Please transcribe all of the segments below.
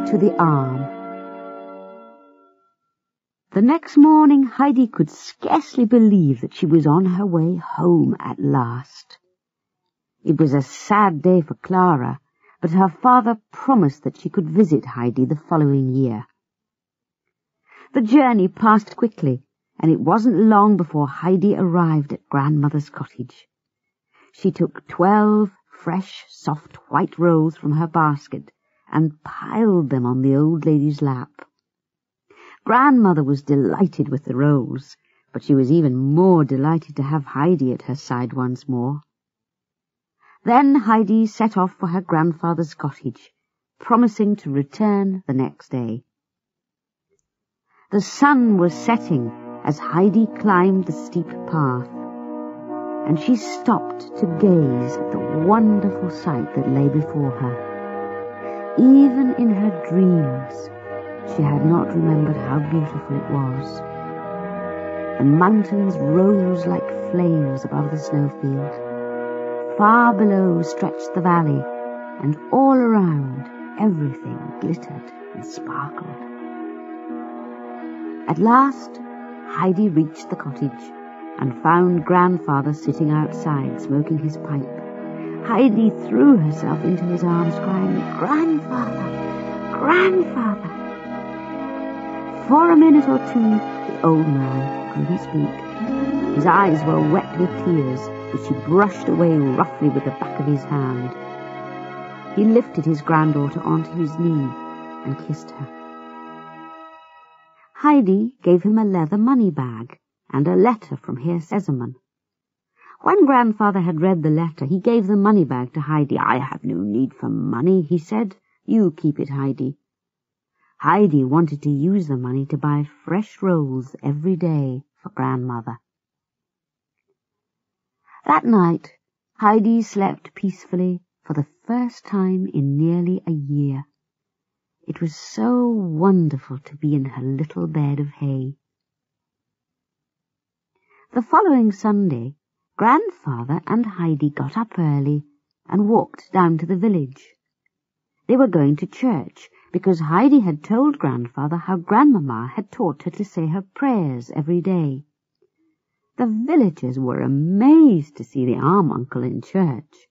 to the Alm. The next morning Heidi could scarcely believe that she was on her way home at last. It was a sad day for Clara, but her father promised that she could visit Heidi the following year. The journey passed quickly, and it wasn't long before Heidi arrived at grandmother's cottage. She took 12 fresh, soft white rolls from her basket and piled them on the old lady's lap. Grandmother was delighted with the rolls, but she was even more delighted to have Heidi at her side once more. Then Heidi set off for her grandfather's cottage, promising to return the next day. The sun was setting as Heidi climbed the steep path, and she stopped to gaze at the wonderful sight that lay before her. Even in her dreams, she had not remembered how beautiful it was. The mountains rose like flames above the snowfield. Far below stretched the valley, and all around everything glittered and sparkled. At last, Heidi reached the cottage and found Grandfather sitting outside smoking his pipe. Heidi threw herself into his arms, crying, "Grandfather! Grandfather!" For a minute or two, the old man couldn't speak. His eyes were wet with tears, which he brushed away roughly with the back of his hand. He lifted his granddaughter onto his knee and kissed her. Heidi gave him a leather money bag and a letter from Herr Sesemann. When Grandfather had read the letter, he gave the money bag to Heidi. "I have no need for money," he said. "You keep it, Heidi." Heidi wanted to use the money to buy fresh rolls every day for Grandmother. That night, Heidi slept peacefully for the first time in nearly a year. It was so wonderful to be in her little bed of hay. The following Sunday, Grandfather and Heidi got up early and walked down to the village. They were going to church because Heidi had told Grandfather how Grandmamma had taught her to say her prayers every day. The villagers were amazed to see the ALM-UNCLE in church.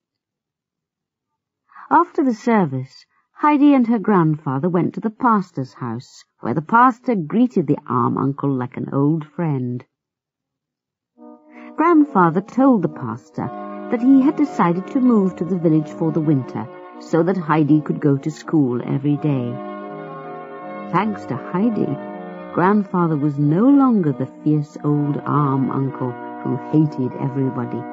After the service, Heidi and her grandfather went to the pastor's house, where the pastor greeted the ALM-UNCLE like an old friend. Grandfather told the pastor that he had decided to move to the village for the winter, so that Heidi could go to school every day. Thanks to Heidi, Grandfather was no longer the fierce old ALM-UNCLE who hated everybody.